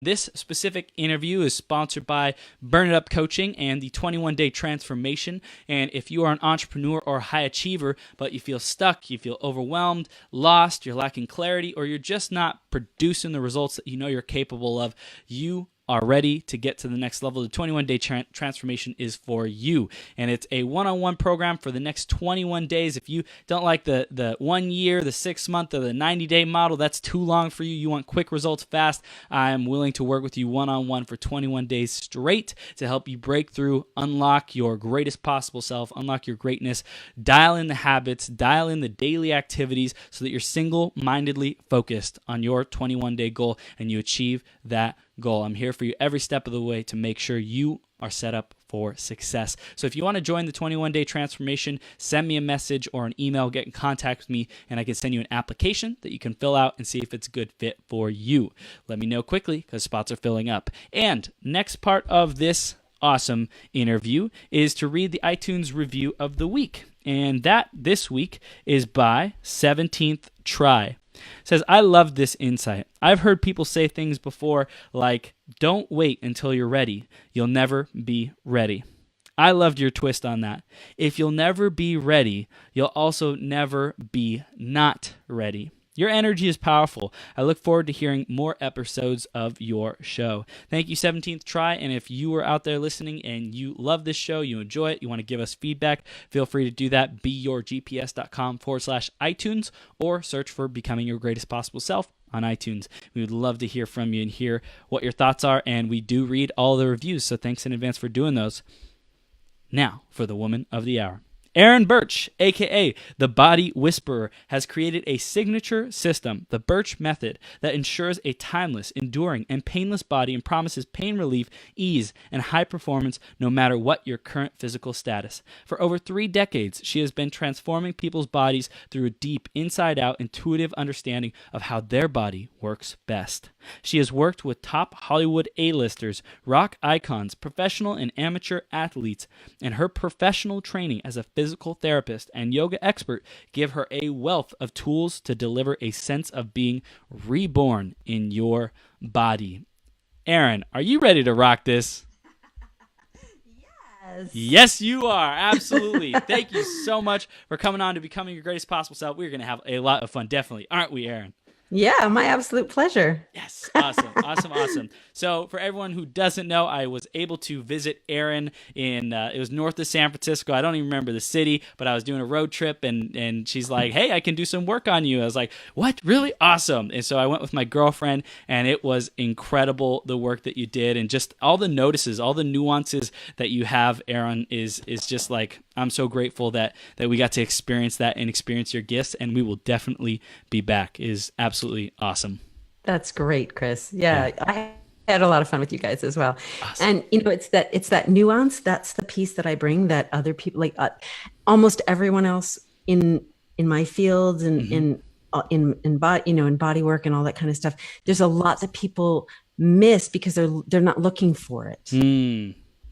This specific interview is sponsored by Burn It Up Coaching and the 21-Day Transformation. And if you are an entrepreneur or a high achiever, but you feel stuck, you feel overwhelmed, lost, you're lacking clarity, or you're just not producing the results that you know you're capable of, you are ready to get to the next level. The 21-Day Transformation is for you. And it's a one-on-one program for the next 21 days. If you don't like the 1 year, the 6 month, or the 90-day model, that's too long for you. You want quick results fast. I'm willing to work with you one-on-one for 21 days straight to help you break through, unlock your greatest possible self, unlock your greatness, dial in the habits, dial in the daily activities so that you're single-mindedly focused on your 21-day goal and you achieve that goal. I'm here for you every step of the way to make sure you are set up for success. So if you want to join the 21-Day Transformation, send me a message or an email, get in contact with me, and I can send you an application that you can fill out and see if it's a good fit for you. Let me know quickly because spots are filling up. And next part of this awesome interview is to read the iTunes review of the week. And that this week is by 17th Try. Says, I love this insight. I've heard people say things before like, don't wait until you're ready. You'll never be ready. I loved your twist on that. If you'll never be ready, you'll also never be not ready. Your energy is powerful. I look forward to hearing more episodes of your show. Thank you, 17th Try. And if you are out there listening and you love this show, you enjoy it, you want to give us feedback, feel free to do that. beyourgps.com/iTunes or search for Becoming Your Greatest Possible Self on iTunes. We would love to hear from you and hear what your thoughts are. And we do read all the reviews, so thanks in advance for doing those. Now for the Woman of the Hour. Erin Burch, aka the Body Whisperer, has created a signature system, the Burch Method, that ensures a timeless, enduring, and painless body and promises pain relief, ease, and high performance no matter what your current physical status. For over 3 decades, she has been transforming people's bodies through a deep, inside-out, intuitive understanding of how their body works best. She has worked with top Hollywood A-listers, rock icons, professional and amateur athletes, and her professional training as a physical therapist and yoga expert give her a wealth of tools to deliver a sense of being reborn in your body. Erin, are you ready to rock this? Yes. Yes, you are. Absolutely. Thank you so much for coming on to Becoming Your Greatest Possible Self. We're going to have a lot of fun, definitely. Aren't we, Erin? Yeah, my absolute pleasure. Yes. Awesome. So for everyone who doesn't know, I was able to visit Erin in, it was north of San Francisco. I don't even remember the city, but I was doing a road trip and she's like, hey, I can do some work on you. I was like, what? Really? Awesome. And so I went with my girlfriend and it was incredible, the work that you did and just all the notices, all the nuances that you have, Erin, is just like, I'm so grateful that we got to experience that and experience your gifts, and we will definitely be back. It is absolutely awesome. That's great, Chris. Yeah, I had a lot of fun with you guys as well. Awesome. And it's that nuance. That's the piece that I bring that other people, like almost everyone else in my field and in body, in body work and all that kind of stuff. There's a lot that people miss because they're not looking for it.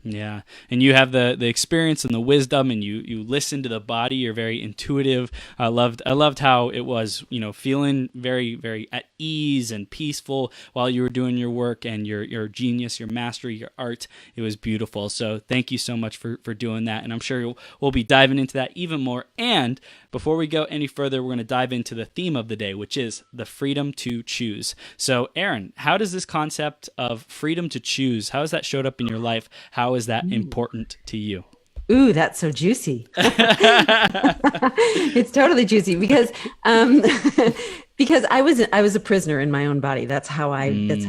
Yeah, and you have the experience and the wisdom, and you listen to the body. You're very intuitive. I loved how it was, feeling very, very at ease and peaceful while you were doing your work and your genius, your mastery, your art. It was beautiful. So thank you so much for doing that, and I'm sure we'll be diving into that even more. And before we go any further, we're going to dive into the theme of the day, which is the freedom to choose. So, Erin, how does this concept of freedom to choose, how has that showed up in your life? How is that important to you? Ooh, that's so juicy. It's totally juicy because because I was a prisoner in my own body. That's how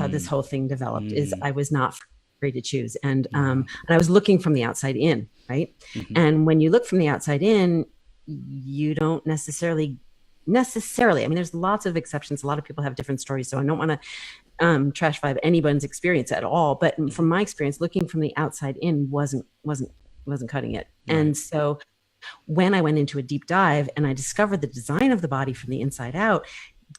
this whole thing developed. Is I was not free to choose, and I was looking from the outside in, right? And when you look from the outside in, you don't necessarily. I mean, there's lots of exceptions. A lot of people have different stories, so I don't want to trash vibe anyone's experience at all. But from my experience, looking from the outside in wasn't cutting it. Right. And so when I went into a deep dive and I discovered the design of the body from the inside out,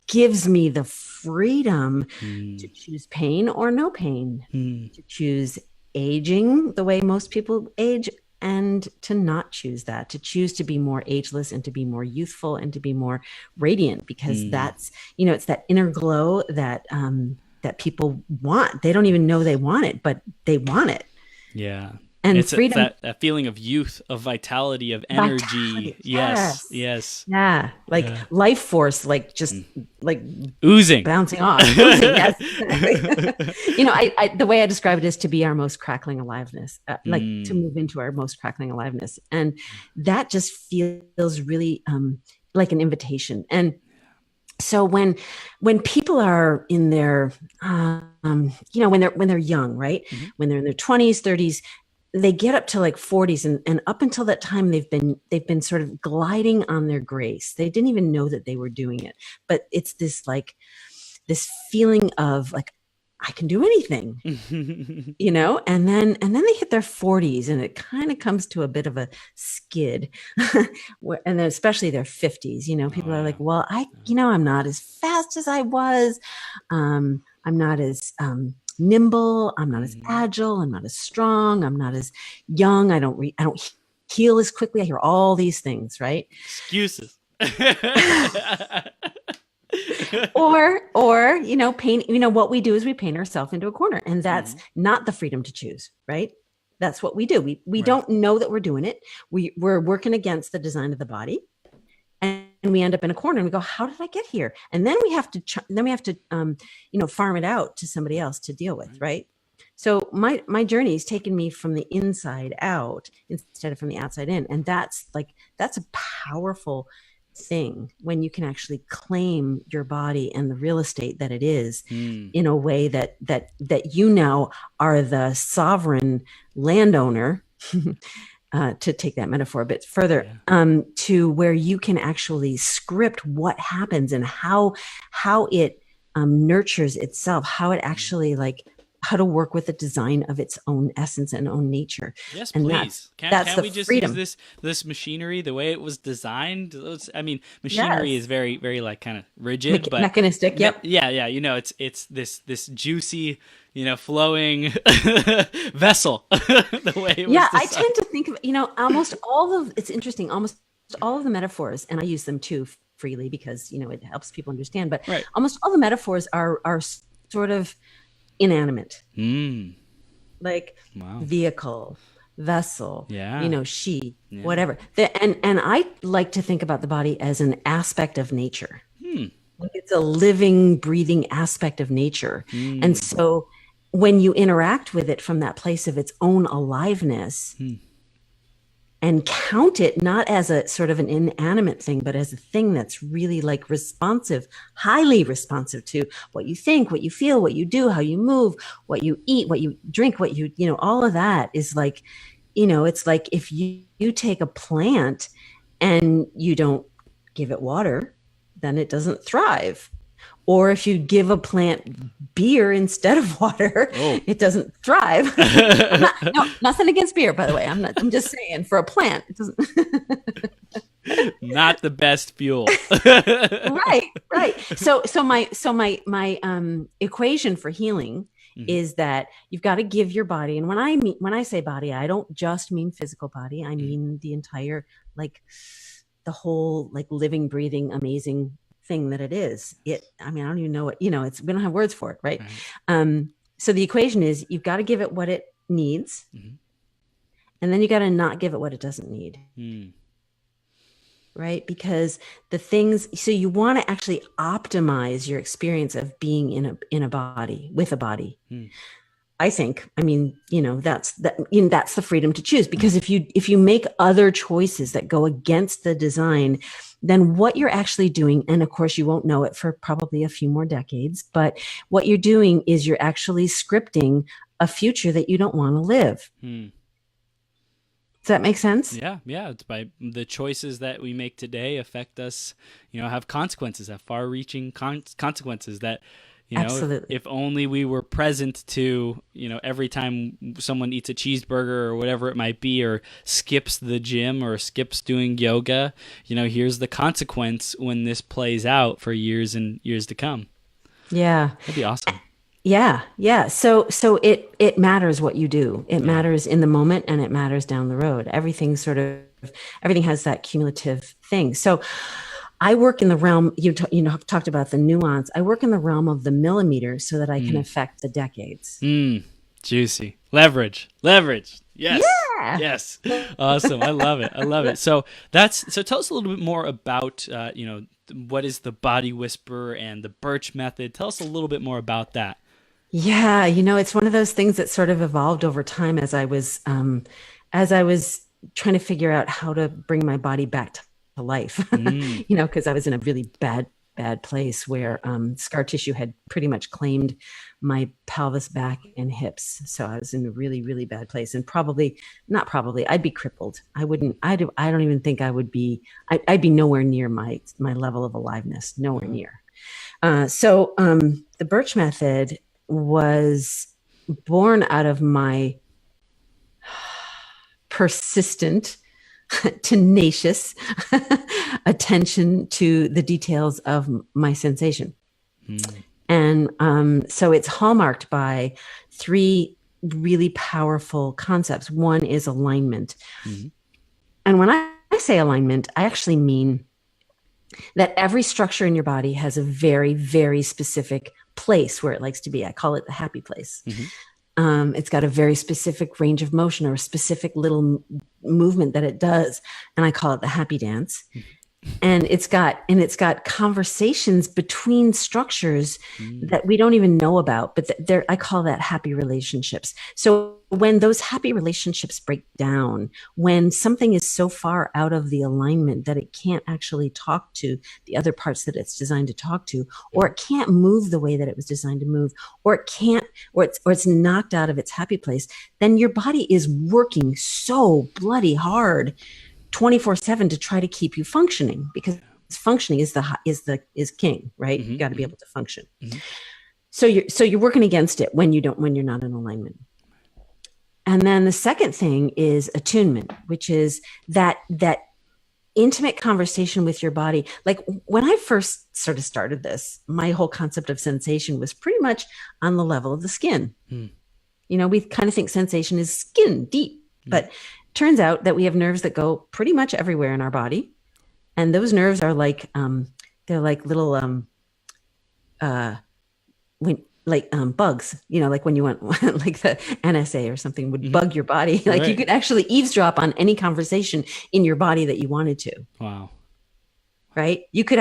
gives me the freedom to choose pain or no pain, to choose aging the way most people age, and to not choose that, to choose to be more ageless and to be more youthful and to be more radiant, because that's, it's that inner glow that that people want. They don't even know they want it, but they want it. Yeah. And it's freedom, that feeling of youth, of vitality, of energy. vitality. Yes. Yes. Yeah. Like life force, like just like oozing, bouncing off. Oozing, yes. The way I describe it is to be our most crackling aliveness, like to move into our most crackling aliveness. And that just feels really like an invitation. And so when people are in their, when they're young, right? When they're in their 20s, 30s, they get up to like 40s, and up until that time, they've been sort of gliding on their grace. They didn't even know that they were doing it, but it's this feeling of like, I can do anything, and then they hit their 40s, and it kind of comes to a bit of a skid, and then especially their 50s. People are like, well, I'm not as fast as I was. I'm not as nimble. I'm not as agile. I'm not as strong. I'm not as young. I don't heal as quickly. I hear all these things, right? Excuses. or paint, what we do is we paint ourselves into a corner, and that's not the freedom to choose, right? That's what we do. We don't know that we're doing it. We're working against the design of the body, and we end up in a corner and we go, how did I get here? And then we have to farm it out to somebody else to deal with. Right. So my journey has taken me from the inside out instead of from the outside in. And that's a powerful thing when you can actually claim your body and the real estate that it is in a way that you now are the sovereign landowner, to take that metaphor a bit further, to where you can actually script what happens and how it nurtures itself, how it actually how to work with the design of its own essence and own nature. Yes, and please. That's can we just freedom. use this machinery the way it was designed? Machinery is very, very kind of rigid, but mechanistic. Yep. Yeah. It's this juicy, flowing vessel. The way it was designed. I tend to think of it's interesting. Almost all of the metaphors, and I use them too freely because it helps people understand. But almost all the metaphors are sort of inanimate, like vehicle, vessel, she, whatever. And I like to think about the body as an aspect of nature. Like it's a living, breathing aspect of nature. And so when you interact with it from that place of its own aliveness, and count it not as a sort of an inanimate thing, but as a thing that's really responsive, highly responsive to what you think, what you feel, what you do, how you move, what you eat, what you drink, what you all of that is it's like if you take a plant and you don't give it water, then it doesn't thrive. Or if you give a plant beer instead of water, it doesn't thrive. Nothing against beer, by the way. I'm just saying, for a plant, it doesn't. Not the best fuel. Right. So my equation for healing is that you've got to give your body. And when I say body, I don't just mean physical body. I mean the entire, the whole, living, breathing, amazing thing that it is. I don't even know what, we don't have words for it. Right. So the equation is you've got to give it what it needs. And then you got to not give it what it doesn't need. Right. Because so you want to actually optimize your experience of being in a body, with a body. I think, that's the freedom to choose, because if you make other choices that go against the design, then what you're actually doing, and of course you won't know it for probably a few more decades, but what you're doing is you're actually scripting a future that you don't want to live. Does that make sense? Yeah. It's by the choices that we make today affect us, have consequences, have far-reaching consequences that, absolutely. If only we were present to, every time someone eats a cheeseburger or whatever it might be, or skips the gym or skips doing yoga, here's the consequence when this plays out for years and years to come. Yeah. That'd be awesome. Yeah. So it matters what you do. It matters in the moment, and it matters down the road. Everything has that cumulative thing. So I work in the realm, talked about the nuance. I work in the realm of the millimeter so that I can affect the decades. Juicy. Leverage. Yes. Yeah. Yes. Awesome. I love it. So tell us a little bit more about, what is the body whisperer and the Burch Method. Tell us a little bit more about that. Yeah. It's one of those things that sort of evolved over time as I was trying to figure out how to bring my body back to life, because I was in a really bad place where scar tissue had pretty much claimed my pelvis, back, and hips. So I was in a really, really bad place, and I'd be crippled. I don't even think I would be. I'd be nowhere near my level of aliveness. Nowhere near. So the Burch Method was born out of my persistent, tenacious attention to the details of my sensation. And so it's hallmarked by 3 really powerful concepts. One is alignment. And when I say alignment, I actually mean that every structure in your body has a very, very specific place where it likes to be. I call it the happy place. It's got a very specific range of motion or a specific little movement that it does. And I call it the happy dance. And it's got conversations between structures that we don't even know about, but I call that happy relationships. So when those happy relationships break down, when something is so far out of the alignment that it can't actually talk to the other parts that it's designed to talk to, or it can't move the way that it was designed to move, or it's knocked out of its happy place, then your body is working so bloody hard 24/7 to try to keep you functioning, because functioning is king, right? You got to be able to function. So you're working against it when you're not in alignment. And then the second thing is attunement, which is that intimate conversation with your body. Like when I first sort of started this, my whole concept of sensation was pretty much on the level of the skin. We kind of think sensation is skin deep, but turns out that we have nerves that go pretty much everywhere in our body. And those nerves are like, they're like little, bugs, like when you went, like the NSA or something would bug your body. Like you could actually eavesdrop on any conversation in your body that you wanted to. Wow. Right. You could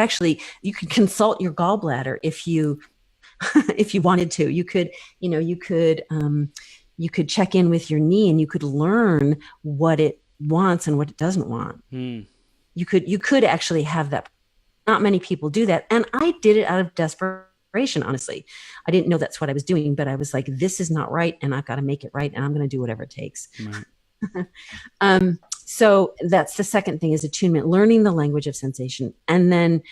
consult your gallbladder if you wanted to. You could check in with your knee and you could learn what it wants and what it doesn't want. You could actually have that. Not many people do that. And I did it out of desperation, honestly. I didn't know that's what I was doing, but I was like, this is not right. And I've got to make it right. And I'm going to do whatever it takes. Right. So that's the second thing, is attunement, learning the language of sensation, and then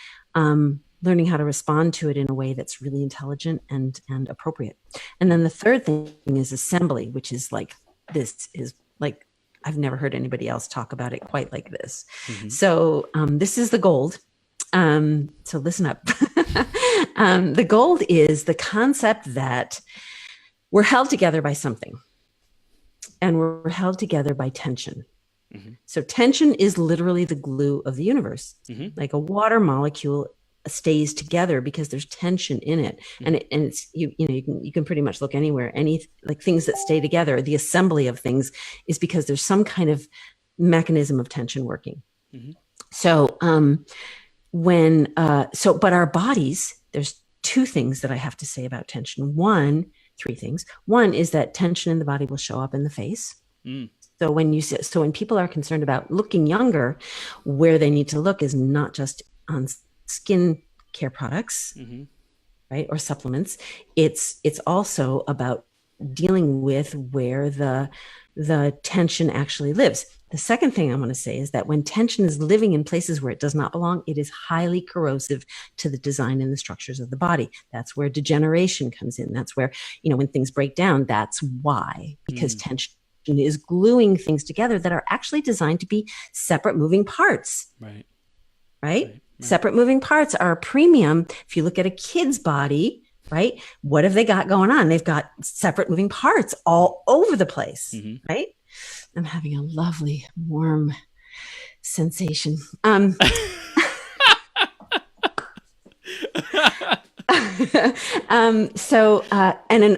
learning how to respond to it in a way that's really intelligent and appropriate. And then the third thing is assembly, which is like, this is like, I've never heard anybody else talk about it quite like this. So this is the gold. So listen up. The gold is the concept that we're held together by something, and we're held together by tension. So tension is literally the glue of the universe. Like a water molecule stays together because there's tension in it. And it's, you can pretty much look anywhere, like things that stay together, the assembly of things is because there's some kind of mechanism of tension working. So, but our bodies, there's 2 things that I have to say about tension. 3 things. One is that tension in the body will show up in the face. So when people are concerned about looking younger, where they need to look is not just on skin care products, right, or supplements. It's also about dealing with where the tension actually lives. The second thing I want to say is that when tension is living in places where it does not belong, it is highly corrosive to the design and the structures of the body. That's where degeneration comes in. That's where, when things break down, that's why, because tension is gluing things together that are actually designed to be separate moving parts. Right? Separate moving parts are a premium. If you look at a kid's body, right? What have they got going on? They've got separate moving parts all over the place, right? I'm having a lovely, warm sensation. And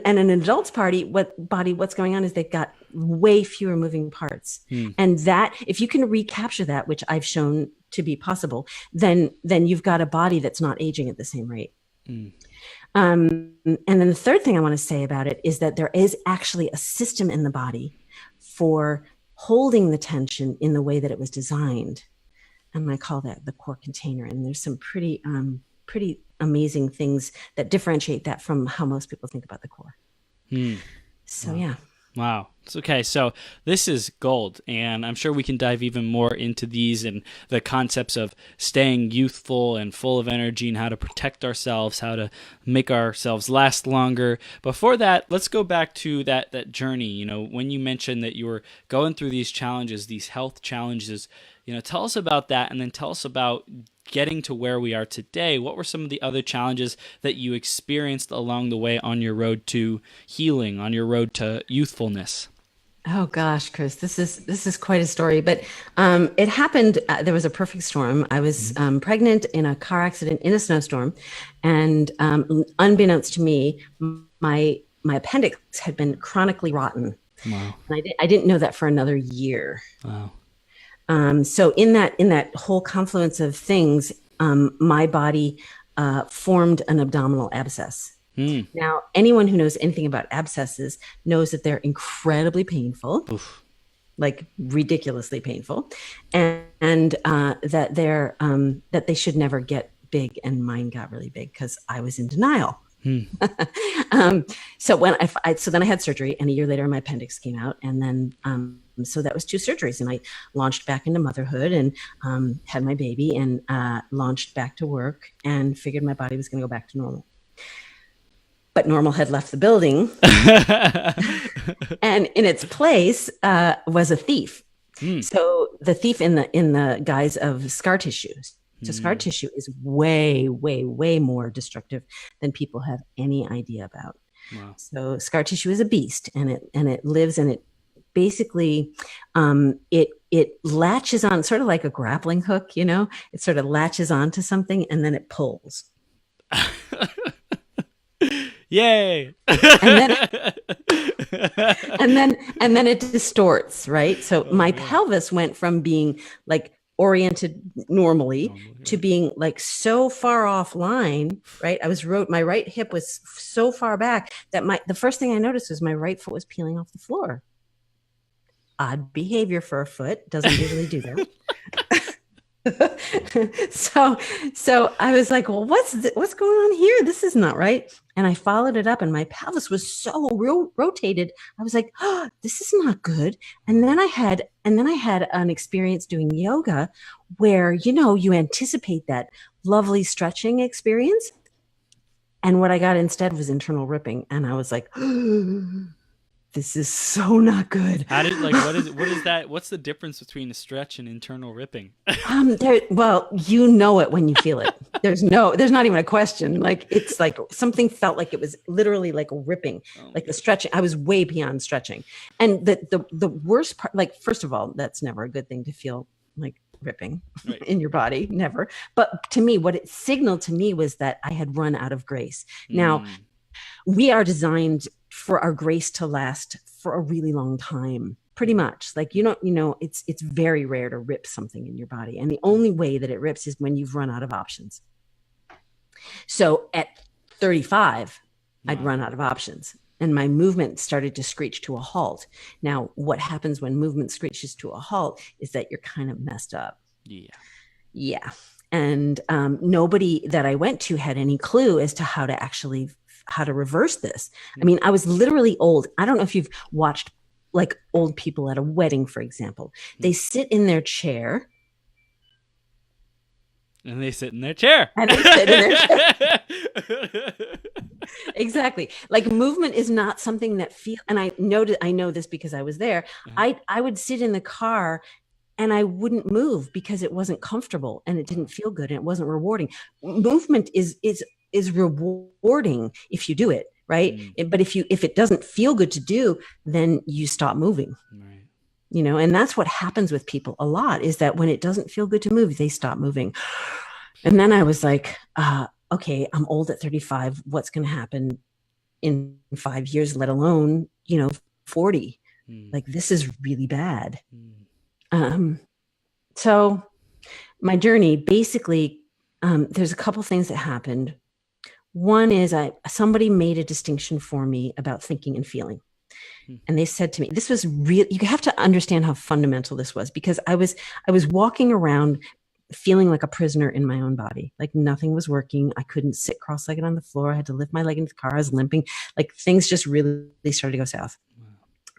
an adult's body, what's going on is they've got way fewer moving parts. And that, if you can recapture that, which I've shown to be possible, then you've got a body that's not aging at the same rate. And then the third thing I want to say about it is that there is actually a system in the body for holding the tension in the way that it was designed. And I call that the core container. And there's some pretty amazing things that differentiate that from how most people think about the core. So, yeah. Wow. Okay, so this is gold, and I'm sure we can dive even more into these and the concepts of staying youthful and full of energy and how to protect ourselves, how to make ourselves last longer. Before that, let's go back to that journey. You know, when you mentioned that you were going through these challenges, these health challenges, you know, tell us about that, and then tell us about getting to where we are today. What were some of the other challenges that you experienced along the way on your road to healing, on your road to youthfulness? Oh gosh, Chris, this is quite a story, but it happened. There was a perfect storm. I was pregnant in a car accident in a snowstorm, and unbeknownst to me, my appendix had been chronically rotten. Wow. And I didn't know that for another year. Wow. So in that whole confluence of things, my body formed an abdominal abscess. Now, anyone who knows anything about abscesses knows that they're incredibly painful, like ridiculously painful, and that that they should never get big. And mine got really big because I was in denial. So then I had surgery, and a year later my appendix came out, and then so that was 2 surgeries, and I launched back into motherhood and had my baby, and launched back to work, and figured my body was going to go back to normal. But normal had left the building, and in its place was a thief. So the thief in the guise of scar tissue. So scar tissue is way, way, way more destructive than people have any idea about. Wow. So scar tissue is a beast, and it lives, and it basically it latches on, sort of like a grappling hook. You know, it sort of latches onto something, and then it pulls. Yay! and then it distorts, right? So my pelvis went from being like oriented normally to being like so far offline, right? My right hip was so far back that the first thing I noticed was my right foot was peeling off the floor. Odd behavior for a foot, doesn't usually do that. So I was like, well, what's going on here? This is not right. And I followed it up, and my pelvis was so rotated. I was like, oh, this is not good. And then I had an experience doing yoga where, you know, you anticipate that lovely stretching experience. And what I got instead was internal ripping. And I was like, this is so not good. What is that? What's the difference between a stretch and internal ripping? Well, you know it when you feel it. There's not even a question. Like, it's like something felt like it was literally like ripping, like the stretching. I was way beyond stretching. And the worst part, like, first of all, that's never a good thing to feel like ripping in your body, never. But to me, what it signaled to me was that I had run out of grace. Now, we are designed for our grace to last for a really long time, pretty much. Like, it's very rare to rip something in your body. And the only way that it rips is when you've run out of options. So at 35, I'd run out of options, and my movement started to screech to a halt. Now, what happens when movement screeches to a halt is that you're kind of messed up. Yeah. And nobody that I went to had any clue as to how to reverse this. I mean, I was literally old. I don't know if you've watched like old people at a wedding, for example. They sit in their chair. And they sit in their chair. Exactly. Like, movement is not something that and I know this because I was there. I would sit in the car and I wouldn't move because it wasn't comfortable and it didn't feel good and it wasn't rewarding. Movement is rewarding if you do it, right? But if it doesn't feel good to do, then you stop moving. Right. You know, and that's what happens with people a lot, is that when it doesn't feel good to move, they stop moving. And then I was like, okay, I'm old at 35. What's going to happen in 5 years, let alone, 40? Like, this is really bad. So my journey, basically, there's a couple things that happened. One is somebody made a distinction for me about thinking and feeling. And they said to me, this was real. You have to understand how fundamental this was, because I was walking around feeling like a prisoner in my own body. Like nothing was working. I couldn't sit cross-legged on the floor. I had to lift my leg into the car. I was limping. Like things just really started to go south.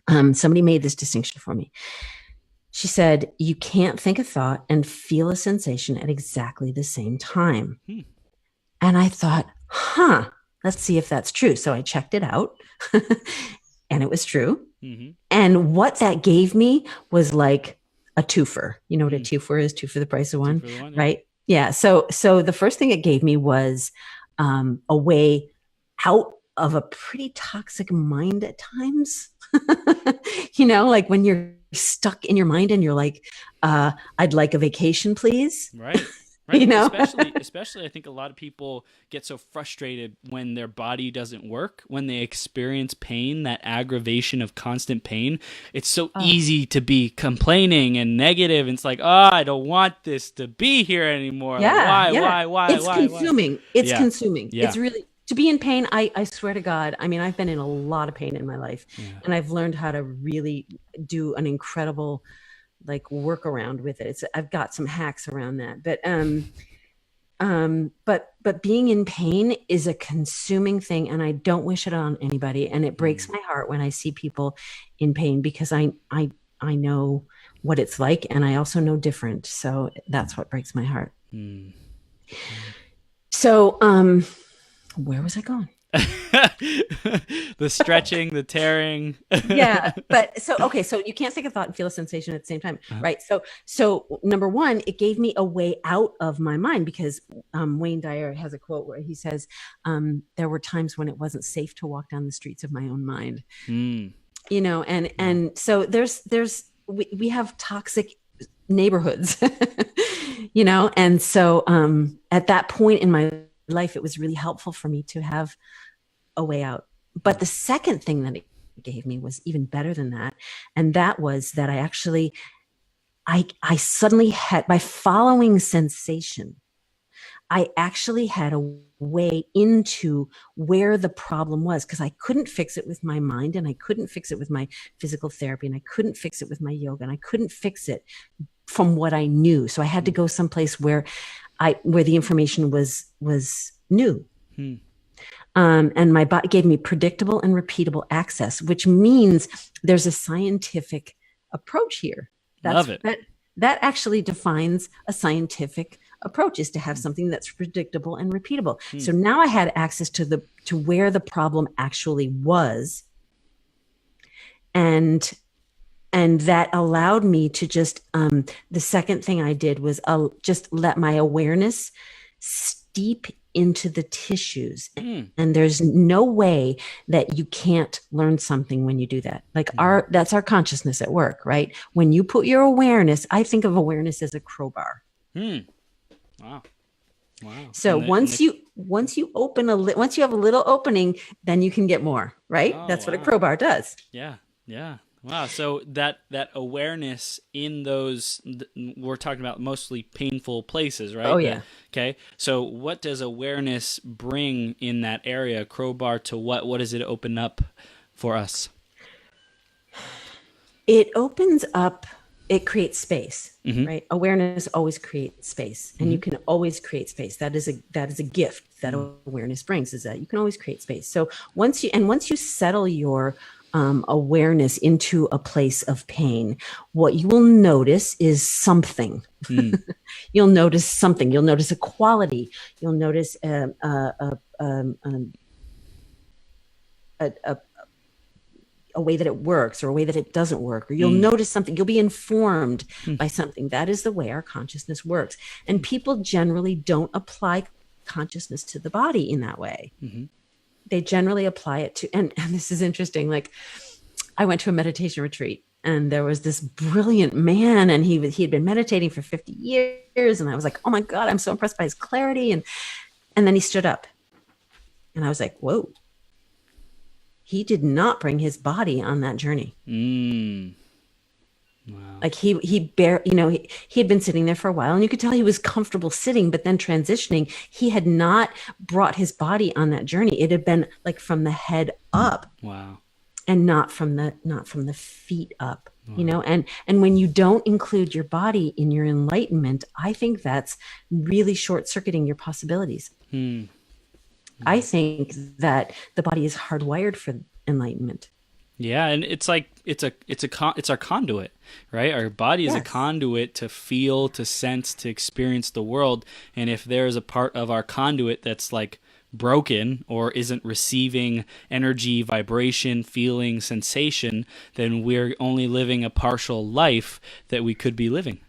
Somebody made this distinction for me. She said, you can't think a thought and feel a sensation at exactly the same time. And I thought, let's see if that's true. So I checked it out and it was true. And what that gave me was like a twofer. You know what a twofer is? Two for the price of one, right? Yeah. So the first thing it gave me was a way out of a pretty toxic mind at times. Like when you're stuck in your mind and you're like, I'd like a vacation, please. Right. Especially I think a lot of people get so frustrated when their body doesn't work, when they experience pain, that aggravation of constant pain. It's so easy to be complaining and negative. And it's like, I don't want this to be here anymore. Why? It's consuming. It's consuming. It's really, to be in pain. I swear to God, I mean, I've been in a lot of pain in my life, and I've learned how to really do an incredible workaround with it. I've got some hacks around that, but being in pain is a consuming thing, and I don't wish it on anybody. And it breaks my heart when I see people in pain, because I know what it's like, and I also know different. So that's what breaks my heart. So, where was I going? The stretching, the tearing. But so you can't think a thought and feel a sensation at the same time, right? So number one, it gave me a way out of my mind, because Wayne Dyer has a quote where he says, there were times when it wasn't safe to walk down the streets of my own mind. And so we have toxic neighborhoods, and so at that point in my life, it was really helpful for me to have a way out. But the second thing that it gave me was even better than that. And that was that I suddenly had, by following sensation, I actually had a way into where the problem was, because I couldn't fix it with my mind, and I couldn't fix it with my physical therapy, and I couldn't fix it with my yoga, and I couldn't fix it from what I knew. So I had to go someplace where the information was new. And my body gave me predictable and repeatable access, which means there's a scientific approach here. Love it. That actually defines a scientific approach, is to have something that's predictable and repeatable. So now I had access to where the problem actually was. And that allowed me to just, the second thing I did was just let my awareness steep into the tissues. And there's no way that you can't learn something when you do that. That's our consciousness at work, right? When you put your awareness, I think of awareness as a crowbar. Wow. So once you have a little opening, then you can get more, right? That's what a crowbar does. Yeah. Wow. So that awareness in those, we're talking about mostly painful places, right? Oh, yeah. Okay. So what does awareness bring in that area? Crowbar to what? What does it open up for us? It opens up, it creates space, right? Awareness always creates space, and you can always create space. That is a gift that awareness brings, is that you can always create space. So once you settle your awareness into a place of pain, what you will notice is something. You'll notice something. You'll notice a quality. You'll notice a way that it works, or a way that it doesn't work, or you'll notice something. You'll be informed by something. That is the way our consciousness works. And people generally don't apply consciousness to the body in that way. They generally apply it to, and this is interesting. Like, I went to a meditation retreat, and there was this brilliant man, and he had been meditating for 50 years. And I was like, oh my God, I'm so impressed by his clarity. And then he stood up. And I was like, whoa. He did not bring his body on that journey. Wow. Like he had been sitting there for a while, and you could tell he was comfortable sitting, but then transitioning, he had not brought his body on that journey. It had been like from the head up. Wow. And not from the feet up. Wow. And when you don't include your body in your enlightenment, I think that's really short-circuiting your possibilities. I think that the body is hardwired for enlightenment. Yeah, and it's like it's our conduit, right? Our body is a conduit to feel, to sense, to experience the world. And if there's a part of our conduit that's like broken or isn't receiving energy, vibration, feeling, sensation, then we're only living a partial life that we could be living.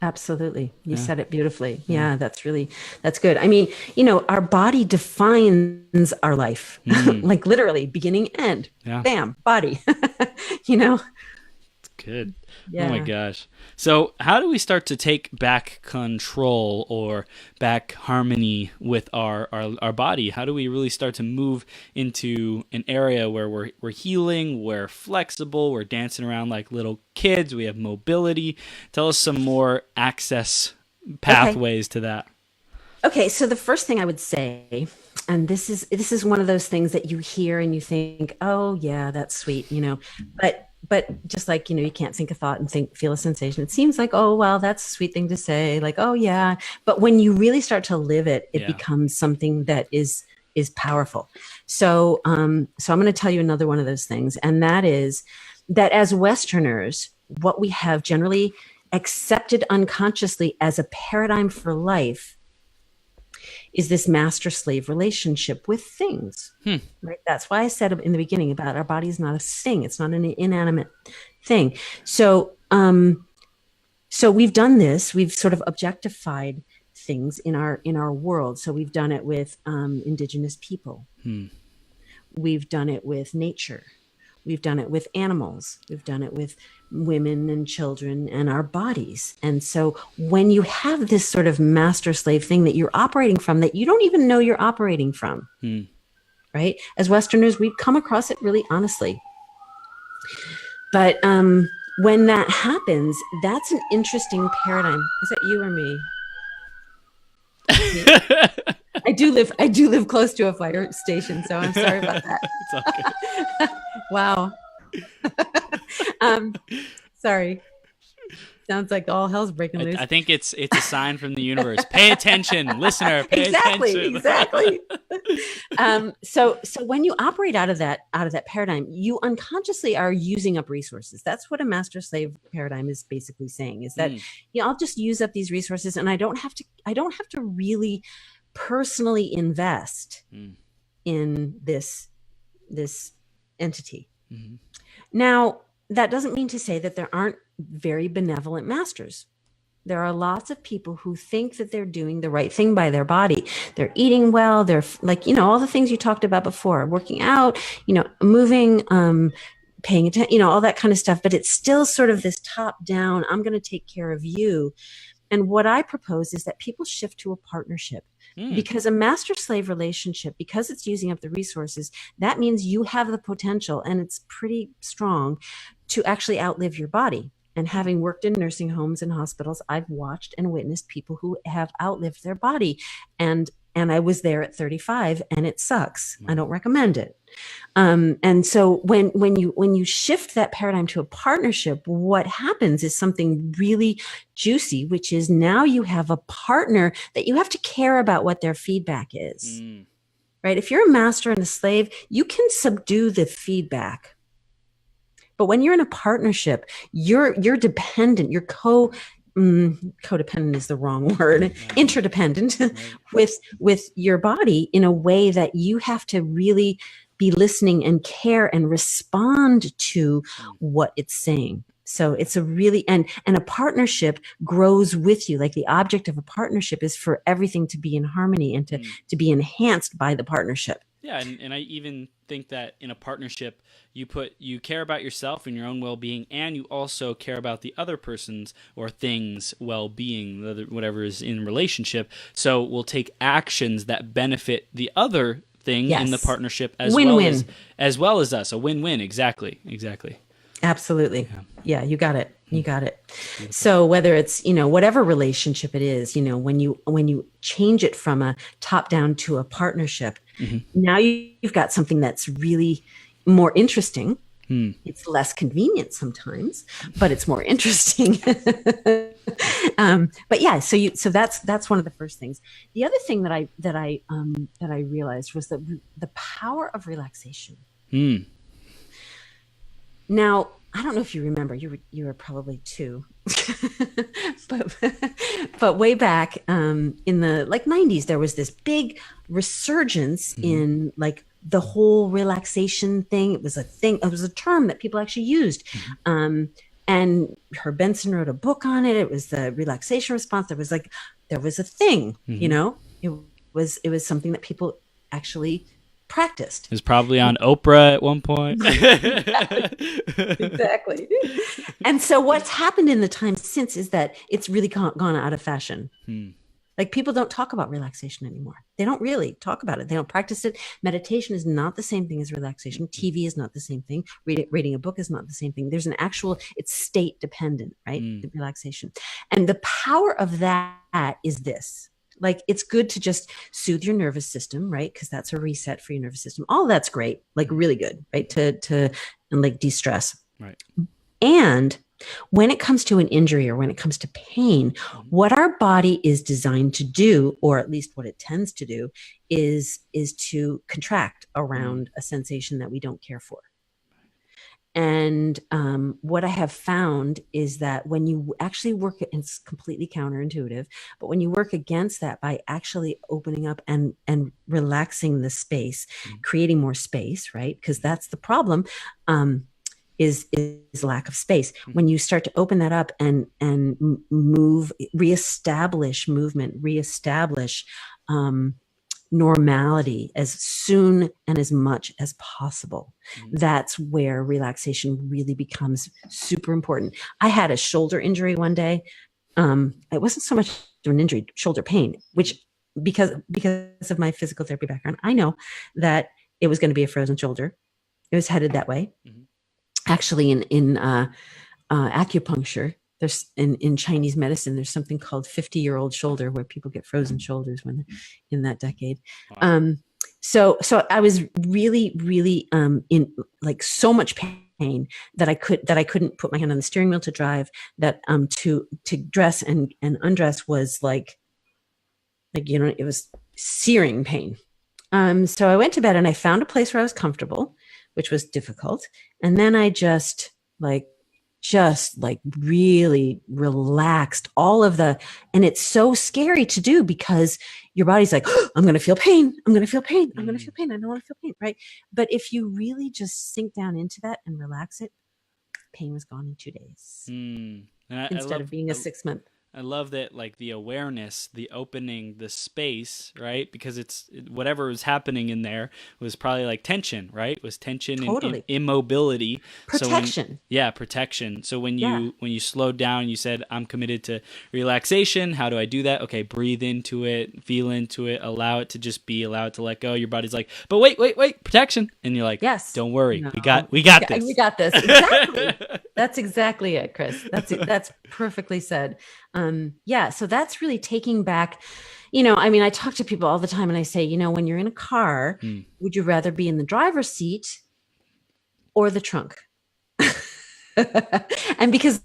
Absolutely. You said it beautifully. Yeah, that's good. I mean, our body defines our life, like literally beginning, end, bam, body, It's good. Yeah. Oh my gosh. So how do we start to take back control or back harmony with our body? How do we really start to move into an area where we're healing, we're flexible, we're dancing around like little kids, we have mobility? Tell us some more access pathways to that. Okay, so the first thing I would say, and this is one of those things that you hear and you think, oh yeah, that's sweet, but just like, you can't think a thought and feel a sensation. It seems like, oh, well, that's a sweet thing to say. Like, oh yeah. But when you really start to live it, it becomes something that is powerful. So I'm going to tell you another one of those things. And that is that as Westerners, what we have generally accepted unconsciously as a paradigm for life is this master-slave relationship with things, right? That's why I said in the beginning about our body is not a thing. It's not an inanimate thing. So we've done this. We've sort of objectified things in our world. So we've done it with indigenous people. We've done it with nature. We've done it with animals. We've done it with women and children and our bodies. And so when you have this sort of master-slave thing that you're operating from, that you don't even know you're operating from, right? As Westerners, we've come across it really honestly. But when that happens, that's an interesting paradigm. Is that you or me? I do live close to a fire station, so I'm sorry about that. It's okay. Wow. Sorry. Sounds like all hell's breaking loose. I think it's a sign from the universe. Pay attention, listener. Pay attention. Exactly. So when you operate out of that paradigm, you unconsciously are using up resources. That's what a master-slave paradigm is basically saying. Is that I'll just use up these resources, and I don't have to really personally invest in this entity. Now, that doesn't mean to say that there aren't very benevolent masters. There are lots of people who think that they're doing the right thing by their body. They're eating well. They're like, all the things you talked about before, working out, moving, paying attention, all that kind of stuff. But it's still sort of this top down, I'm going to take care of you. And what I propose is that people shift to a partnership. Because a master-slave relationship, because it's using up the resources, that means you have the potential, and it's pretty strong, to actually outlive your body. And having worked in nursing homes and hospitals, I've watched and witnessed people who have outlived their body. And I was there at 35, and it sucks. I don't recommend it. And so when you shift that paradigm to a partnership, what happens is something really juicy, which is now you have a partner that you have to care about what their feedback is, right? If you're a master and a slave, you can subdue the feedback. But when you're in a partnership, you're dependent, you're codependent is the wrong word, interdependent with your body in a way that you have to really be listening and care and respond to what it's saying. So it's a really, and a partnership grows with you. Like the object of a partnership is for everything to be in harmony and to be enhanced by the partnership. Yeah, and I even think that in a partnership, you care about yourself and your own well-being, and you also care about the other person's or thing's well-being, whatever is in relationship. So we'll take actions that benefit the other thing in the Yes. partnership Win-win. As well as us. A win-win. Exactly. Absolutely. Yeah, you got it. You got it. So whether it's, whatever relationship it is, when you change it from a top down to a partnership, now you've got something that's really more interesting. It's less convenient sometimes, but it's more interesting. But yeah, so that's one of the first things. The other thing that I realized was the power of relaxation. Now, I don't know if you remember, you were probably two, but way back in the 90s, there was this big resurgence in the whole relaxation thing. It was a term that people actually used. And Herb Benson wrote a book on it. It was the relaxation response. There was a thing, it was something that people actually practiced. It was probably on Oprah at one point. Exactly. And so what's happened in the time since is that it's really gone out of fashion. Like, people don't talk about relaxation anymore. They don't really talk about it. They don't practice it. Meditation is not the same thing as relaxation. TV is not the same thing. Reading a book is not the same thing. There's it's state dependent, right? The relaxation. And the power of that is this. It's good to just soothe your nervous system, right? Because that's a reset for your nervous system. All that's great, really good, right? To de-stress. Right. And when it comes to an injury or when it comes to pain, what our body is designed to do, or at least what it tends to do, is to contract around a sensation that we don't care for. And what I have found is that when you actually work, it's completely counterintuitive, but when you work against that by actually opening up and relaxing the space, creating more space, right? Because that's the problem, is lack of space. When you start to open that up and move, reestablish movement, reestablish normality as soon and as much as possible. That's where relaxation really becomes super important. I had a shoulder injury one day. It wasn't so much an injury, shoulder pain, which because of my physical therapy background, I know that it was going to be a frozen shoulder. It was headed that way. Actually, in acupuncture, there's in Chinese medicine, there's something called 50-year-old shoulder, where people get frozen shoulders when they're in that decade. Wow. So I was really, really in so much pain that I couldn't put my hand on the steering wheel to drive. That to dress and undress was it was searing pain. So I went to bed and I found a place where I was comfortable, which was difficult, and then I just really relaxed all of and it's so scary to do because your body's like, oh, I'm going to feel pain. I'm going to feel pain. I'm going to feel pain. I don't want to feel pain. Right. But if you really just sink down into that and relax it, pain was gone in 2 days instead of being a 6 month. I love that, the awareness, the opening, the space, right? Because it's whatever was happening in there was probably tension, right? It was tension and immobility. Protection. Protection. So when you slowed down, you said, I'm committed to relaxation. How do I do that? Okay, breathe into it, feel into it, allow it to just be, allow it to let go. Your body's like, but wait, protection. And you're like, yes, don't worry. No. We got this. We got this. Exactly. That's exactly it, Chris. That's perfectly said. So that's really taking back, I talk to people all the time and I say, when you're in a car, would you rather be in the driver's seat or the trunk? And because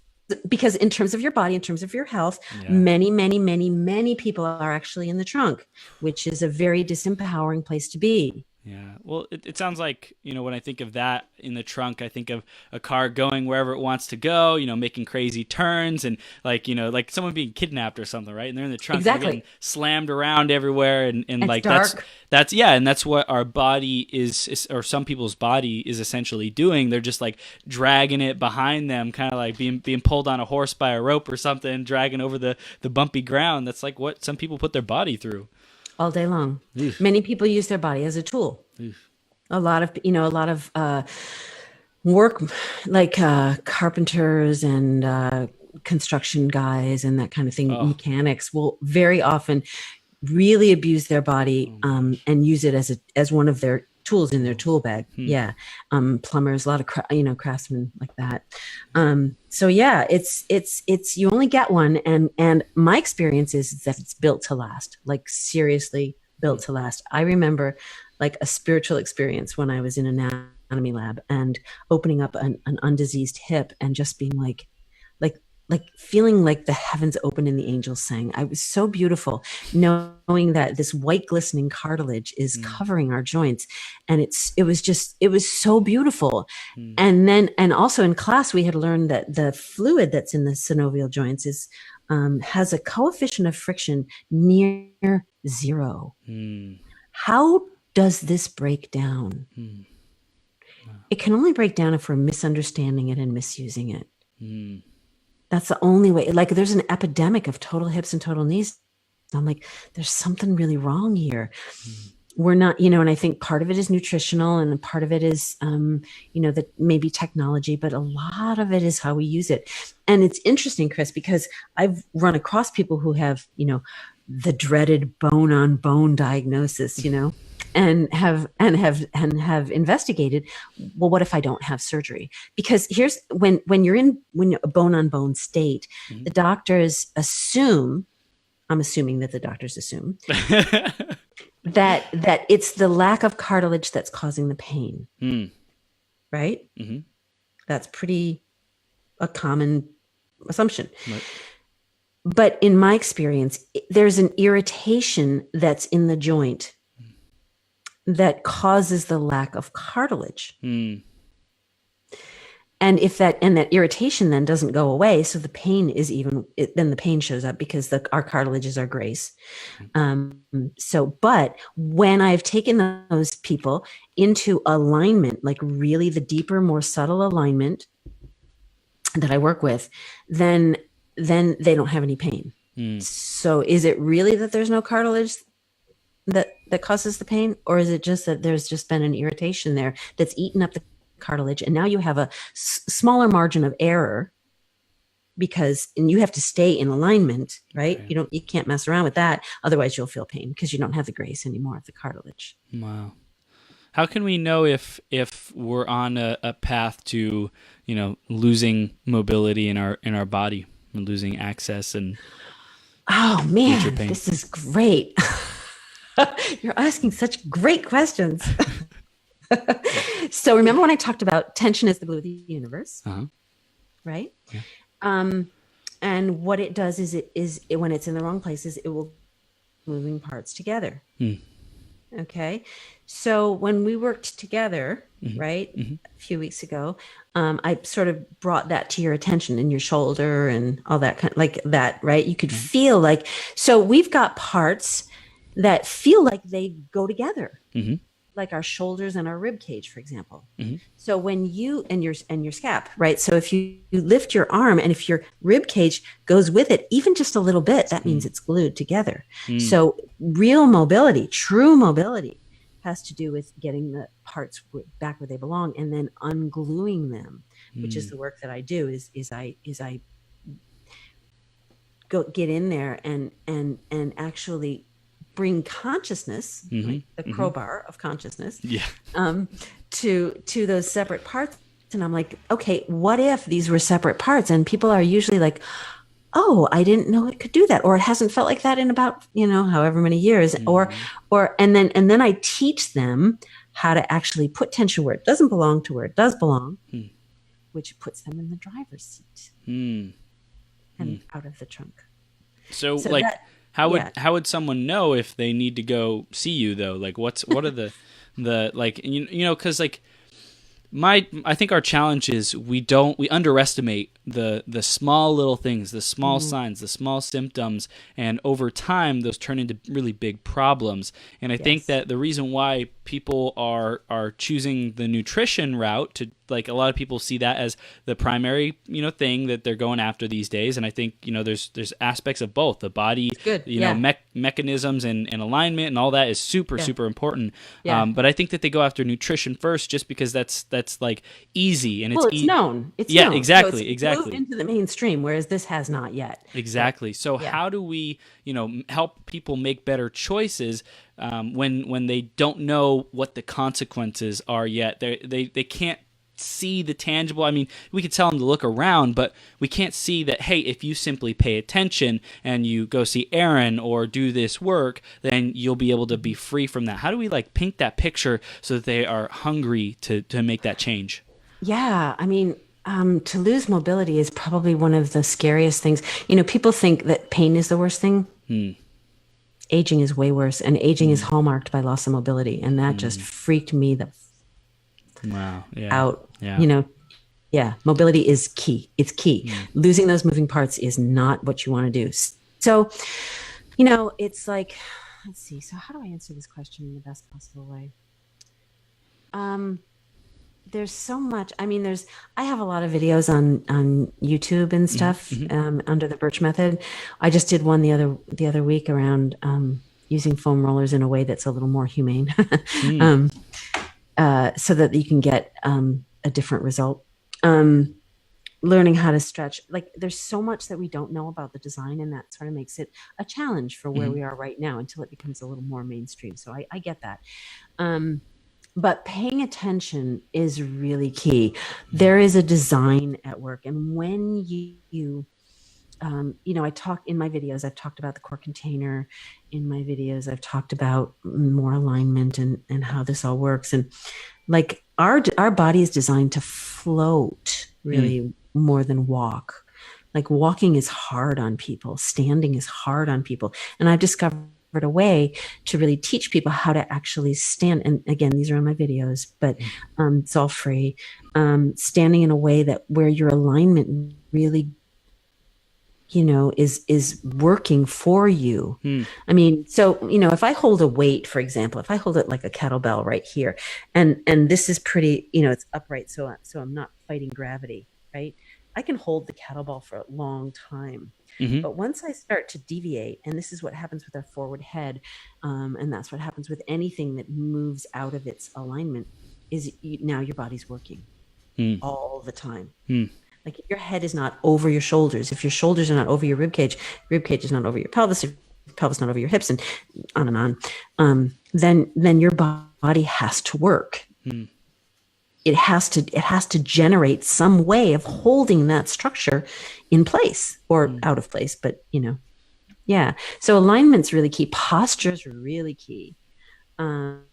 in terms of your body, in terms of your health, many, many, many, many people are actually in the trunk, which is a very disempowering place to be. Yeah. Well, it sounds like, when I think of that in the trunk, I think of a car going wherever it wants to go, making crazy turns and like someone being kidnapped or something, right? And they're in the trunk, getting slammed around everywhere. And it's dark. And that's what our body is, or some people's body is essentially doing. They're just dragging it behind them, kind of like being pulled on a horse by a rope or something, dragging over the bumpy ground. That's what some people put their body through. All day long. Many people use their body as a tool. Oof. A lot of work, like carpenters and construction guys and that kind of thing. Oh. Mechanics will very often really abuse their body and use it as one of their tools in their tool bag. Yeah. Plumbers, a lot of craftsmen like that. So yeah, it's you only get one, and my experience is that it's built to last, like seriously built to last. I remember like a spiritual experience when I was in an anatomy lab and opening up an undiseased hip and just being like feeling like the heavens opened and the angels sang. I was so beautiful knowing that this white glistening cartilage is covering our joints. And it was so beautiful. And also in class, we had learned that the fluid that's in the synovial joints has a coefficient of friction near 0. How does this break down? It can only break down if we're misunderstanding it and misusing it. That's the only way. Like there's an epidemic of total hips and total knees. I'm like, there's something really wrong here. We're not, and I think part of it is nutritional and part of it is, that maybe technology, but a lot of it is how we use it. And it's interesting, Chris, because I've run across people who have, the dreaded bone on bone diagnosis, and have investigated, well, what if I don't have surgery? Because here's when you're in a bone on bone state, the doctors assume, I'm assuming that the doctors assume that it's the lack of cartilage that's causing the pain. Right? That's pretty a common assumption. Right. But in my experience, there's an irritation that's in the joint that causes the lack of cartilage. And if that irritation then doesn't go away, so the pain is then the pain shows up because our cartilage is our grace. But when I've taken those people into alignment, like really the deeper, more subtle alignment that I work with, then they don't have any pain. So is it really that there's no cartilage that causes the pain, or is it just that there's just been an irritation there that's eaten up the cartilage, and now you have a smaller margin of error and you have to stay in alignment, right? Okay. You can't mess around with that, otherwise you'll feel pain because you don't have the grace anymore of the cartilage. Wow. How can we know if we're on a path to losing mobility in our body and losing access and man, this is great. You're asking such great questions. So remember when I talked about tension is the glue of the universe, right? Yeah. And what it does is when it's in the wrong places, it will moving parts together. Okay. So when we worked together, right, a few weeks ago, I sort of brought that to your attention in your shoulder and all that kind like that, right? You could feel like, so we've got parts that feel like they go together, like our shoulders and our rib cage, for example. So when you and your scap, right? So if you lift your arm and if your rib cage goes with it, even just a little bit, that means it's glued together. So real mobility, true mobility, has to do with getting the parts back where they belong and then ungluing them, which is the work that I do. Is I go get in there and actually bring consciousness, like the crowbar of consciousness, to those separate parts. And I'm like, okay, what if these were separate parts? And people are usually like, oh, I didn't know it could do that, or it hasn't felt like that in about however many years, and then I teach them how to actually put tension where it doesn't belong to where it does belong, which puts them in the driver's seat and out of the trunk. So like. How would someone know if they need to go see you though? Like what are the like because like I think our challenge is we underestimate the small little things, the small signs, the small symptoms, and over time those turn into really big problems. And I think that the reason why people are choosing the nutrition route to, like, a lot of people see that as the primary, thing that they're going after these days. And I think, there's aspects of both. The body, mechanisms and alignment and all that is super important. Yeah. But I think that they go after nutrition first just because that's like easy and it's known. It's known. Exactly. So it's moved into the mainstream, whereas this has not yet. Exactly. So how do we, help people make better choices when they don't know what the consequences are yet? They can't see the tangible. I mean, we could tell them to look around, but we can't see that, hey, if you simply pay attention and you go see Erin or do this work, then you'll be able to be free from that. How do we paint that picture so that they are hungry to make that change? Yeah. I mean, to lose mobility is probably one of the scariest things. People think that pain is the worst thing. Aging is way worse, and aging is hallmarked by loss of mobility. And that just freaked me out. Yeah. Mobility is key. It's key. Losing those moving parts is not what you want to do. So, it's like, let's see. So how do I answer this question in the best possible way? There's so much. I mean, I have a lot of videos on YouTube and stuff under the Burch Method. I just did one the other week around using foam rollers in a way that's a little more humane. So that you can get a different result. Learning how to stretch. There's so much that we don't know about the design, and that sort of makes it a challenge for where we are right now until it becomes a little more mainstream. So I get that. But paying attention is really key. There is a design at work. And when you I talk in my videos, I've talked about the core container. In my videos, I've talked about more alignment and how this all works. And our body is designed to float really more than walk. Walking is hard on people. Standing is hard on people. And I've discovered a way to really teach people how to actually stand. And again, these are on my videos, but it's all free. Standing in a way where your alignment really is working for you. I mean, so, if I hold a weight, for example, if I hold it like a kettlebell right here, and this is pretty, it's upright. So I'm not fighting gravity, right? I can hold the kettlebell for a long time. But once I start to deviate, and this is what happens with our forward head, and that's what happens with anything that moves out of its alignment, is now your body's working all the time. If your head is not over your shoulders, if your shoulders are not over your rib cage is not over your pelvis, if your pelvis not over your hips, and on, then your body has to work. It has to generate some way of holding that structure in place or out of place. But, so alignment's really key. Posture is really key. And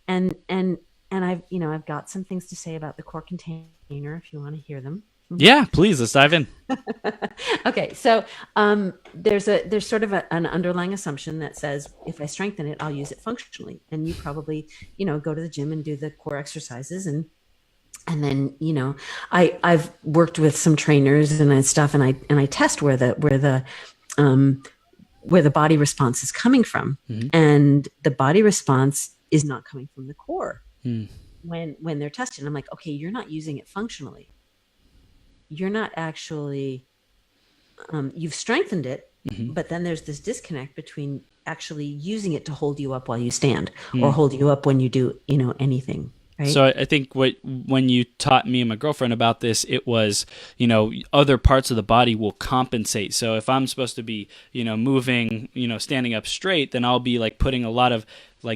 I've got some things to say about the core container if you want to hear them. Yeah, please, let's dive in. Okay, so there's sort of an underlying assumption that says if I strengthen it, I'll use it functionally. And you probably, go to the gym and do the core exercises, and then I've worked with some trainers and stuff, and I test where the body response is coming from, and the body response is not coming from the core. When they're tested, I'm like, okay, you're not using it functionally. You're not actually, you've strengthened it, but then there's this disconnect between actually using it to hold you up while you stand or hold you up when you do, anything. Right? So I think when you taught me and my girlfriend about this, it was, other parts of the body will compensate. So if I'm supposed to be, moving, standing up straight, then I'll be putting a lot of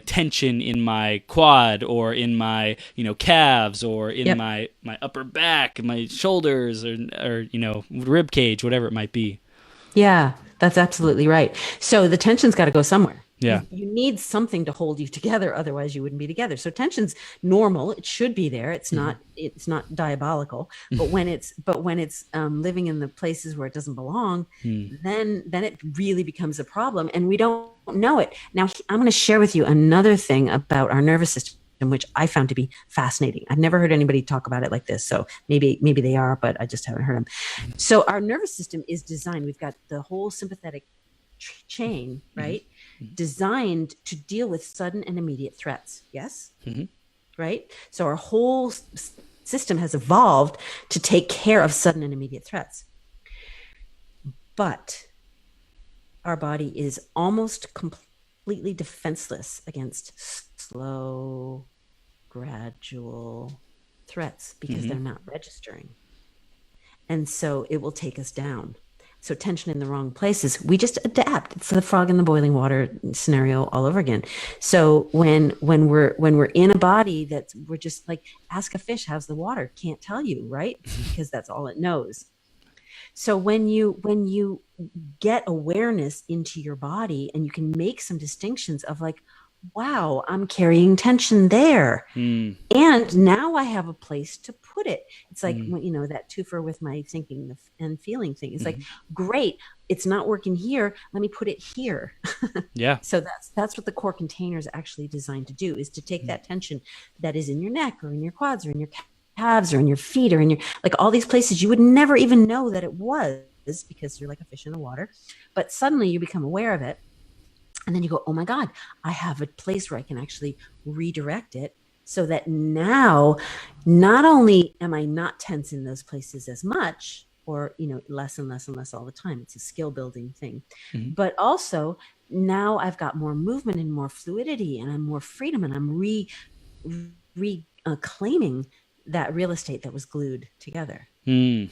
tension in my quad or in my, calves or in my upper back, my shoulders or rib cage, whatever it might be. Yeah, that's absolutely right. So the tension's got to go somewhere. Yeah. You need something to hold you together. Otherwise you wouldn't be together. So tension's normal. It should be there. It's not diabolical, but when it's living in the places where it doesn't belong, then it really becomes a problem, and we don't know it. Now I'm going to share with you another thing about our nervous system, which I found to be fascinating. I've never heard anybody talk about it like this. So maybe they are, but I just haven't heard them. So our nervous system is designed. We've got the whole sympathetic chain, right? designed to deal with sudden and immediate threats. Yes? Mm-hmm. Right? So our whole system has evolved to take care of sudden and immediate threats. But our body is almost completely defenseless against slow, gradual threats because they're not registering. And so it will take us down. So tension in the wrong places, we just adapt. It's the frog in the boiling water scenario all over again. So when we're in a body that we're just like, ask a fish, how's the water? Can't tell you, right? Because that's all it knows. So when you get awareness into your body and you can make some distinctions of like, wow, I'm carrying tension there. And now I have a place to put it. It's like, that twofer with my thinking and feeling thing. It's like, great, it's not working here. Let me put it here. Yeah. So that's what the core container is actually designed to do, is to take that tension that is in your neck or in your quads or in your calves or in your feet or in your, like all these places you would never even know that it was because you're like a fish in the water. But suddenly you become aware of it. And then you go, oh my God, I have a place where I can actually redirect it so that now not only am I not tense in those places as much or, less and less and less all the time. It's a skill building thing. But also now I've got more movement and more fluidity and I'm more freedom and I'm reclaiming that real estate that was glued together. And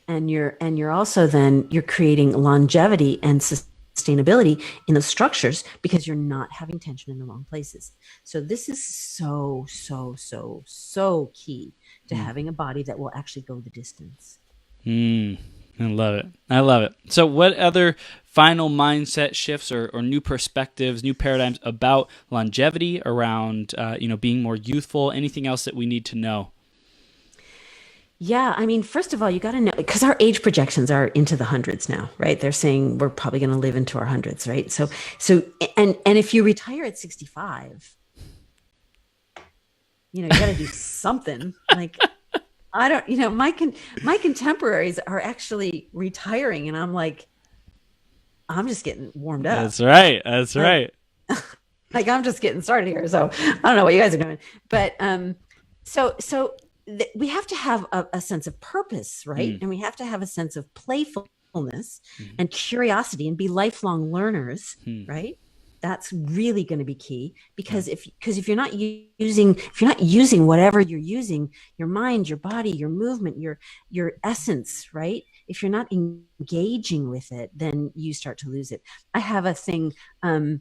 you're also then you're creating longevity and sustainability in those structures because you're not having tension in the wrong places. So this is so key to having a body that will actually go the distance. I love it. So what other final mindset shifts or new perspectives, new paradigms about longevity around, being more youthful, anything else that we need to know? Yeah. I mean, first of all, you got to know, because our age projections are into the hundreds now, right? They're saying we're probably going to live into our hundreds, right? So, and if you retire at 65, you got to do something. Like, I don't, my contemporaries are actually retiring and I'm like, I'm just getting warmed up. That's right. Like I'm just getting started here. So I don't know what you guys are doing, but, we have to have a sense of purpose, right? And we have to have a sense of playfulness and curiosity and be lifelong learners, right? That's really going to be key because if you're not using whatever you're using, your mind, your body, your movement, your essence, right? If you're not engaging with it, then you start to lose it. I have a thing, going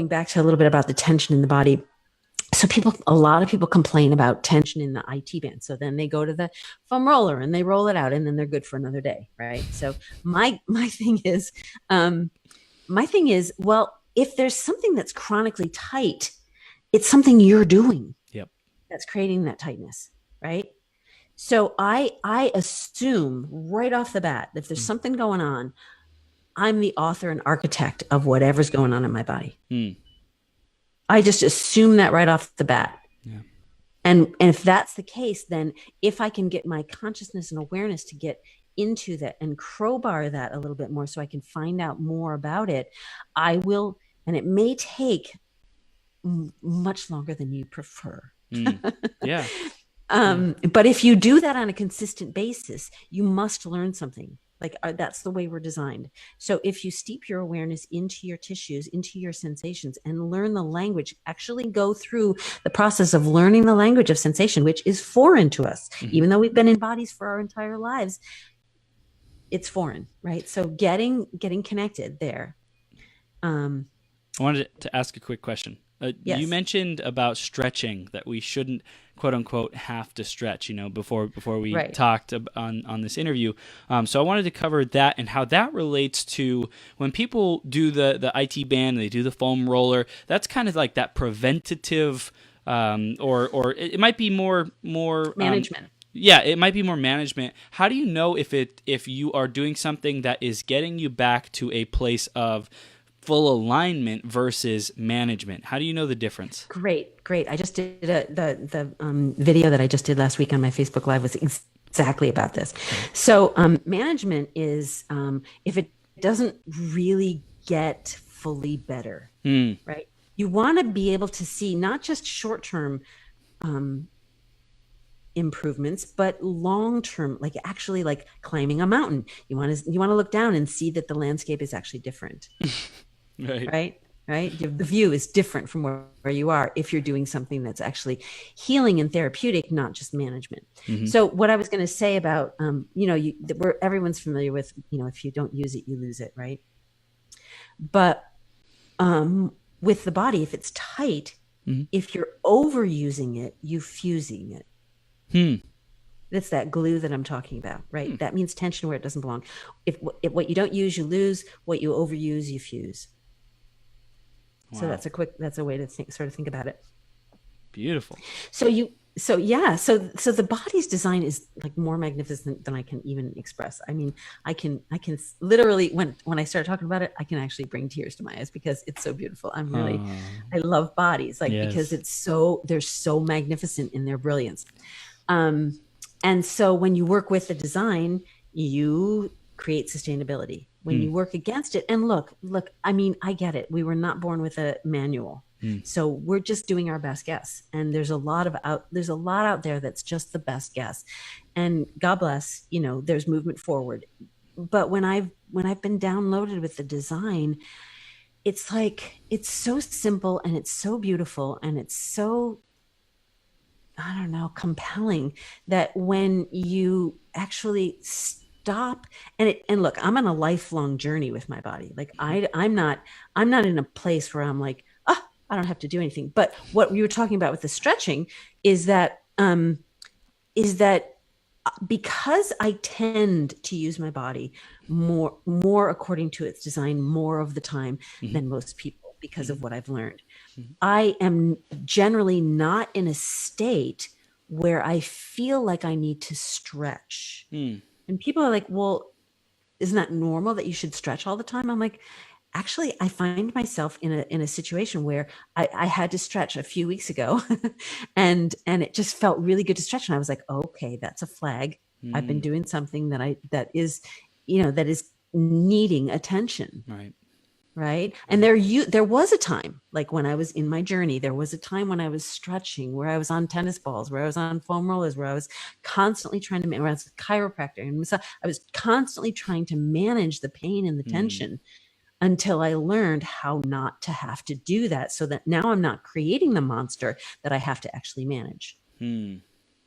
back to a little bit about the tension in the body. So a lot of people complain about tension in the IT band. So then they go to the foam roller and they roll it out and then they're good for another day. Right. So my thing is, well, if there's something that's chronically tight, it's something you're doing. Yep. That's creating that tightness. Right. So I assume right off the bat, if there's something going on, I'm the author and architect of whatever's going on in my body. I just assume that right off the bat. Yeah. And if that's the case, then if I can get my consciousness and awareness to get into that and crowbar that a little bit more so I can find out more about it, I will, and it may take much longer than you prefer. Yeah. But if you do that on a consistent basis, you must learn something. Like that's the way we're designed. So if you steep your awareness into your tissues, into your sensations and learn the language, actually go through the process of learning the language of sensation, which is foreign to us, even though we've been in bodies for our entire lives, it's foreign, right? So getting connected there. I wanted to ask a quick question. Yes. You mentioned about stretching, that we shouldn't, quote unquote, have to stretch, before we talked on this interview. So I wanted to cover that and how that relates to when people do the IT band, they do the foam roller. That's kind of like that preventative, or it might be more management. It might be more management. How do you know if you are doing something that is getting you back to a place of full alignment versus management? How do you know the difference? Great. I just did the video that I just did last week on my Facebook Live was exactly about this. So management is if it doesn't really get fully better, Mm. right? You want to be able to see not just short-term improvements, but long-term, like actually like climbing a mountain. You want to look down and see that the landscape is actually different, Right. right? The view is different from where you are if you're doing something that's actually healing and therapeutic, not just management. Mm-hmm. So what I was going to say about, everyone's familiar with, if you don't use it, you lose it, right? But with the body, if it's tight, Mm-hmm. if you're overusing it, you fusing it. It's that glue that I'm talking about, right? That means tension where it doesn't belong. If what you don't use, you lose. What you overuse, you fuse. Wow. So that's a way to think about it. Beautiful. So the body's design is like more magnificent than I can even express. I mean, I can literally, when I start talking about it, I can actually bring tears to my eyes because it's so beautiful. I love bodies, because they're so magnificent in their brilliance. And so when you work with the design, you create sustainability. When you work against it, and look, I mean, I get it. We were not born with a manual. So we're just doing our best guess. And there's a lot out there that's just the best guess. And God bless, there's movement forward. But when I've been downloaded with the design, it's like, it's so simple and it's so beautiful and it's so, I don't know, compelling that when you actually stop and look, I'm on a lifelong journey with my body. Like I'm not in a place where I'm like, I don't have to do anything. But what you were talking about with the stretching is that because I tend to use my body more according to its design more of the time than most people because of what I've learned. I am generally not in a state where I feel like I need to stretch. And people are like, well, isn't that normal that you should stretch all the time? I'm like, actually, I find myself in a situation where I had to stretch a few weeks ago and it just felt really good to stretch. And I was like, okay, that's a flag. I've been doing something that is needing attention. Right. And there was a time, like when I was in my journey, there was a time when I was stretching, where I was on tennis balls, where I was on foam rollers, where I was constantly trying to, where I was a chiropractor. And so I was constantly trying to manage the pain and the tension until I learned how not to have to do that, so that now I'm not creating the monster that I have to actually manage.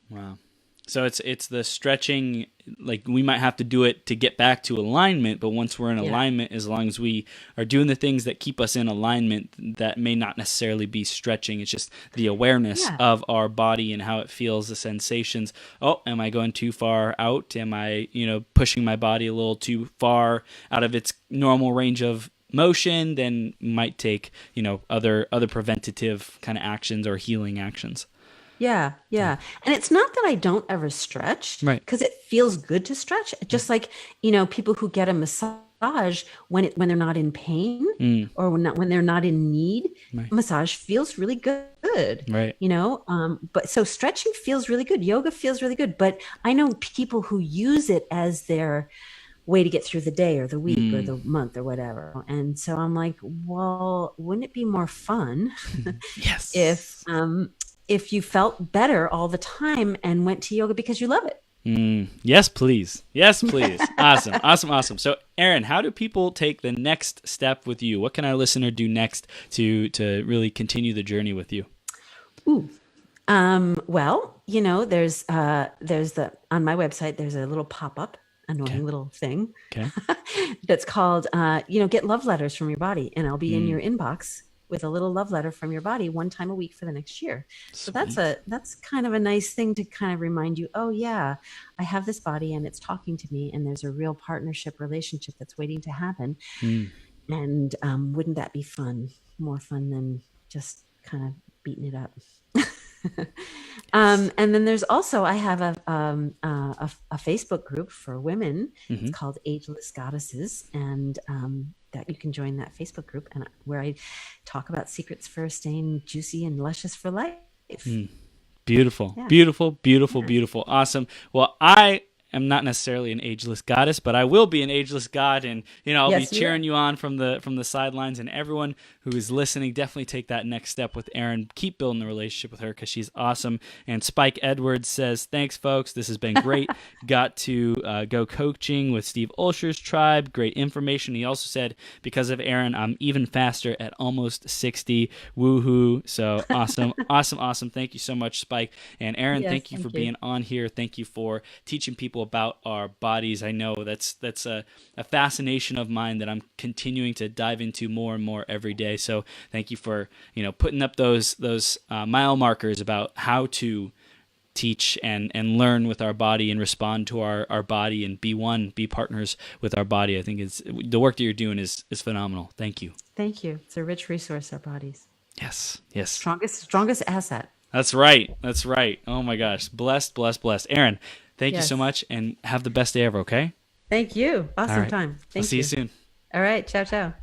Wow. So it's the stretching, like we might have to do it to get back to alignment, but once we're in alignment, as long as we are doing the things that keep us in alignment, that may not necessarily be stretching. It's just the awareness of our body and how it feels, the sensations. Oh, am I going too far out? Am I, pushing my body a little too far out of its normal range of motion? Then might take, other preventative kind of actions or healing actions. Yeah. And it's not that I don't ever stretch, right? Because it feels good to stretch. Just like, people who get a massage when they're not in pain or when they're not in need, massage feels really good. Right. But so stretching feels really good. Yoga feels really good. But I know people who use it as their way to get through the day or the week or the month or whatever. And so I'm like, well, wouldn't it be more fun yes. if you felt better all the time and went to yoga because you love it? Yes, please. Awesome. So, Erin, how do people take the next step with you? What can our listener do next to really continue the journey with you? Well, there's on my website, there's a little pop-up, annoying little thing that's called, get love letters from your body, and I'll be in your inbox with a little love letter from your body one time a week for the next year. So that's kind of a nice thing to kind of remind you, oh yeah, I have this body and it's talking to me, and there's a real partnership relationship that's waiting to happen. And wouldn't that be fun? More fun than just kind of beating it up. And then there's also, I have a Facebook group for women. It's called Ageless Goddesses, and that you can join that Facebook group, and where I talk about secrets for staying juicy and luscious for life. Beautiful. Awesome. Well, I am not necessarily an ageless goddess, but I will be an ageless god, and I'll Yes, be you cheering will. you on from the sidelines. And everyone who is listening, definitely take that next step with Erin. Keep building the relationship with her because she's awesome. And Spike Edwards says, "Thanks, folks. This has been great. Got to go coaching with Steve Olsher's tribe. Great information." He also said, "Because of Erin, I'm even faster at almost 60. Woohoo!" So awesome, awesome. Thank you so much, Spike. And Erin, Yes, thank you for being on here. Thank you for teaching people about our bodies. I know that's a fascination of mine that I'm continuing to dive into more and more every day. So thank you for putting up those mile markers about how to teach and learn with our body and respond to our body and be partners with our body. I think it's the work that you're doing is phenomenal. Thank you. Thank you. It's a rich resource, our bodies. Yes. Strongest asset. That's right. Oh my gosh. Blessed. Erin, thank you Yes. so much, and have the best day ever, okay? Thank you. Awesome All right. time. I'll see you soon. All right. Ciao, ciao.